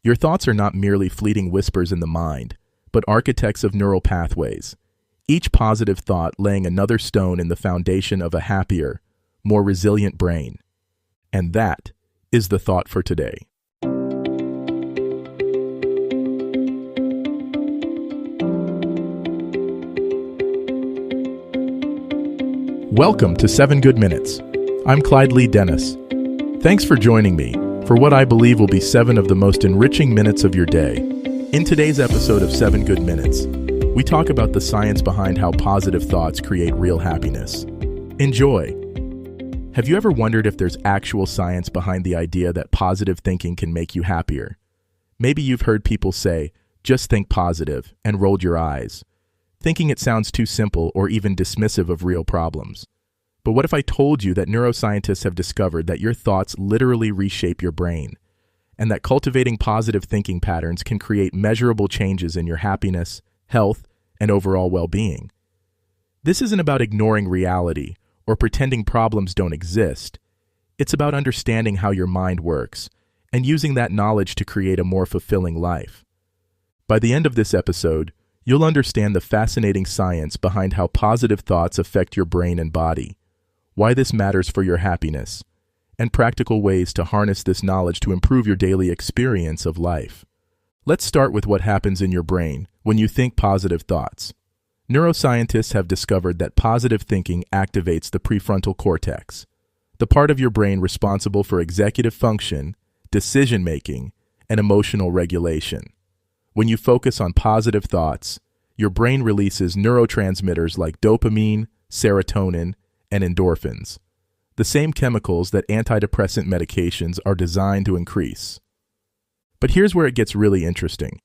Your thoughts are not merely fleeting whispers in the mind, but architects of neural pathways, each positive thought laying another stone in the foundation of a happier, more resilient brain. And that is the thought for today. Welcome to 7 Good Minutes. I'm Clyde Lee Dennis. Thanks for joining me for what I believe will be 7 of the most enriching minutes of your day. In today's episode of 7 Good Minutes, we talk about the science behind how positive thoughts create real happiness. Enjoy! Have you ever wondered if there's actual science behind the idea that positive thinking can make you happier? Maybe you've heard people say, just think positive, and rolled your eyes, thinking it sounds too simple or even dismissive of real problems. But what if I told you that neuroscientists have discovered that your thoughts literally reshape your brain, and that cultivating positive thinking patterns can create measurable changes in your happiness, health, and overall well-being? This isn't about ignoring reality or pretending problems don't exist. It's about understanding how your mind works and using that knowledge to create a more fulfilling life. By the end of this episode, you'll understand the fascinating science behind how positive thoughts affect your brain and body, why this matters for your happiness, and practical ways to harness this knowledge to improve your daily experience of life. Let's start with what happens in your brain when you think positive thoughts. Neuroscientists have discovered that positive thinking activates the prefrontal cortex, the part of your brain responsible for executive function, decision-making, and emotional regulation. When you focus on positive thoughts, your brain releases neurotransmitters like dopamine, serotonin, and endorphins, the same chemicals that antidepressant medications are designed to increase. But here's where it gets really interesting.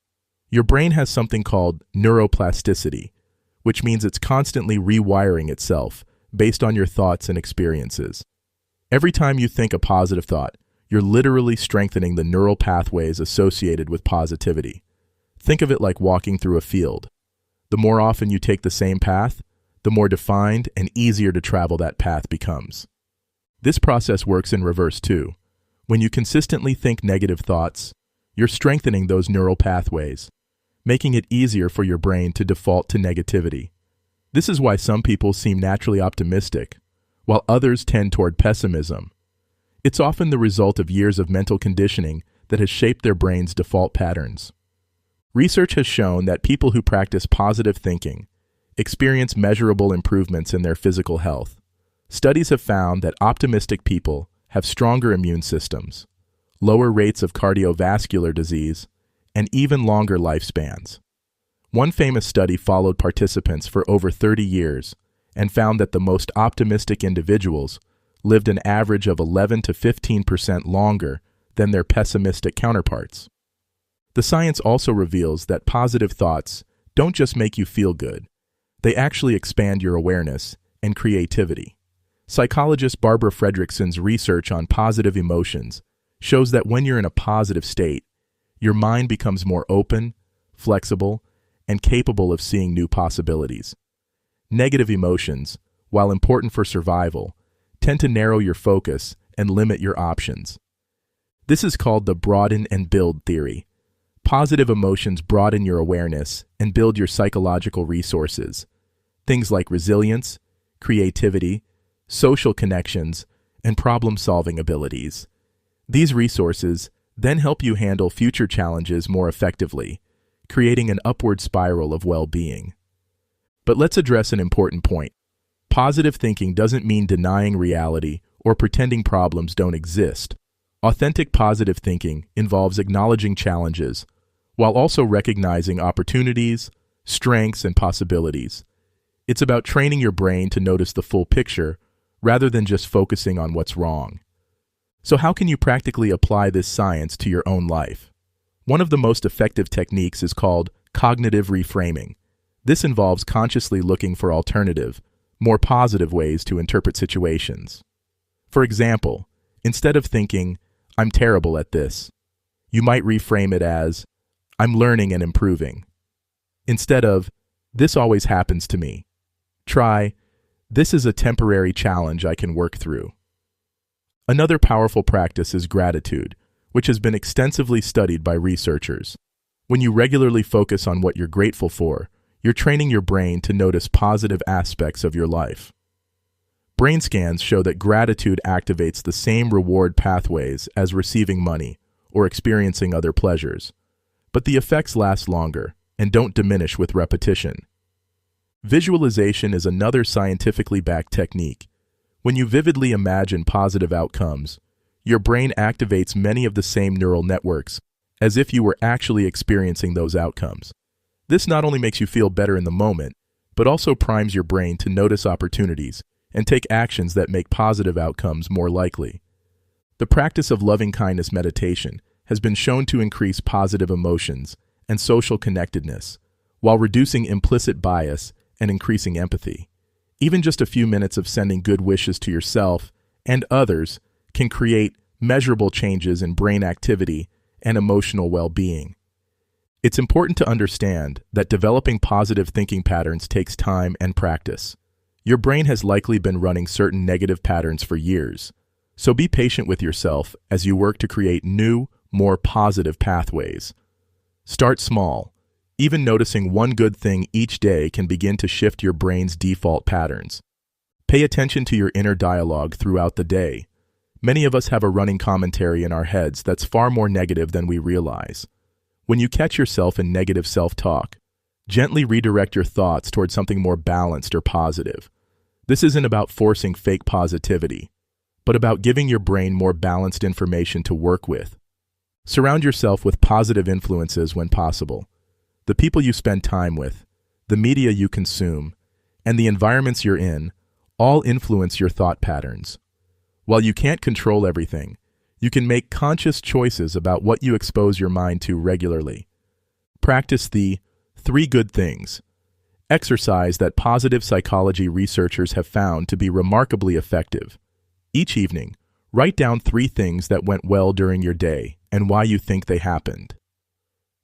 Your brain has something called neuroplasticity, which means it's constantly rewiring itself based on your thoughts and experiences. Every time you think a positive thought, you're literally strengthening the neural pathways associated with positivity. Think of it like walking through a field. The more often you take the same path, the more defined and easier to travel that path becomes. This process works in reverse too. When you consistently think negative thoughts, you're strengthening those neural pathways, making it easier for your brain to default to negativity. This is why some people seem naturally optimistic, while others tend toward pessimism. It's often the result of years of mental conditioning that has shaped their brain's default patterns. Research has shown that people who practice positive thinking experience measurable improvements in their physical health. Studies have found that optimistic people have stronger immune systems, lower rates of cardiovascular disease, and even longer lifespans. One famous study followed participants for over 30 years and found that the most optimistic individuals lived an average of 11 to 15% longer than their pessimistic counterparts. The science also reveals that positive thoughts don't just make you feel good, they actually expand your awareness and creativity. Psychologist Barbara Fredrickson's research on positive emotions shows that when you're in a positive state, your mind becomes more open, flexible, and capable of seeing new possibilities. Negative emotions, while important for survival, tend to narrow your focus and limit your options. This is called the broaden and build theory. Positive emotions broaden your awareness and build your psychological resources, things like resilience, creativity, social connections, and problem-solving abilities. These resources then help you handle future challenges more effectively, creating an upward spiral of well-being. But let's address an important point. Positive thinking doesn't mean denying reality or pretending problems don't exist. Authentic positive thinking involves acknowledging challenges, while also recognizing opportunities, strengths, and possibilities. It's about training your brain to notice the full picture rather than just focusing on what's wrong. So how can you practically apply this science to your own life? One of the most effective techniques is called cognitive reframing. This involves consciously looking for alternative, more positive ways to interpret situations. For example, instead of thinking, "I'm terrible at this," you might reframe it as, "I'm learning and improving." Instead of, "This always happens to me," try, "This is a temporary challenge I can work through." Another powerful practice is gratitude, which has been extensively studied by researchers. When you regularly focus on what you're grateful for, you're training your brain to notice positive aspects of your life. Brain scans show that gratitude activates the same reward pathways as receiving money or experiencing other pleasures, but the effects last longer and don't diminish with repetition. Visualization is another scientifically backed technique. When you vividly imagine positive outcomes, your brain activates many of the same neural networks as if you were actually experiencing those outcomes. This not only makes you feel better in the moment, but also primes your brain to notice opportunities and take actions that make positive outcomes more likely. The practice of loving-kindness meditation has been shown to increase positive emotions and social connectedness, while reducing implicit bias and increasing empathy. Even just a few minutes of sending good wishes to yourself and others can create measurable changes in brain activity and emotional well-being. It's important to understand that developing positive thinking patterns takes time and practice. Your brain has likely been running certain negative patterns for years, so be patient with yourself as you work to create new, more positive pathways. Start small. Even noticing one good thing each day can begin to shift your brain's default patterns. Pay attention to your inner dialogue throughout the day. Many of us have a running commentary in our heads that's far more negative than we realize. When you catch yourself in negative self-talk, gently redirect your thoughts towards something more balanced or positive. This isn't about forcing fake positivity, but about giving your brain more balanced information to work with. Surround yourself with positive influences when possible. The people you spend time with, the media you consume, and the environments you're in all influence your thought patterns. While you can't control everything, you can make conscious choices about what you expose your mind to regularly. Practice the 3 good things exercise that positive psychology researchers have found to be remarkably effective. Each evening, write down 3 things that went well during your day and why you think they happened.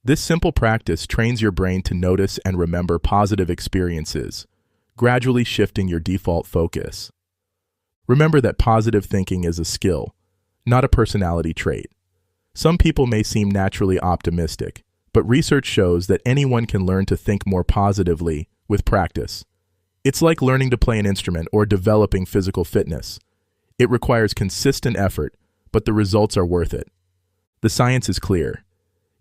This simple practice trains your brain to notice and remember positive experiences, gradually shifting your default focus. Remember that positive thinking is a skill, not a personality trait. Some people may seem naturally optimistic, but research shows that anyone can learn to think more positively with practice. It's like learning to play an instrument or developing physical fitness. It requires consistent effort, but the results are worth it. The science is clear.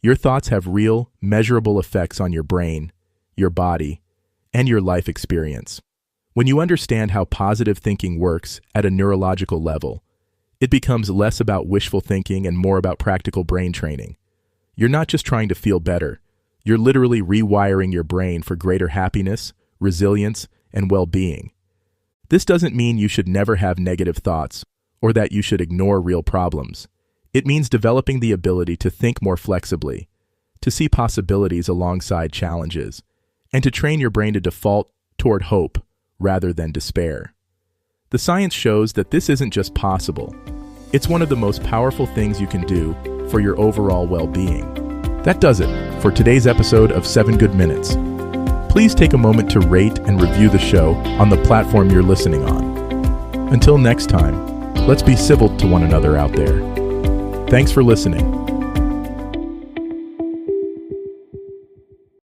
Your thoughts have real, measurable effects on your brain, your body, and your life experience. When you understand how positive thinking works at a neurological level, it becomes less about wishful thinking and more about practical brain training. You're not just trying to feel better, you're literally rewiring your brain for greater happiness, resilience, and well-being. This doesn't mean you should never have negative thoughts or that you should ignore real problems. It means developing the ability to think more flexibly, to see possibilities alongside challenges, and to train your brain to default toward hope rather than despair. The science shows that this isn't just possible. It's one of the most powerful things you can do for your overall well-being. That does it for today's episode of 7 Good Minutes. Please take a moment to rate and review the show on the platform you're listening on. Until next time, let's be civil to one another out there. Thanks for listening.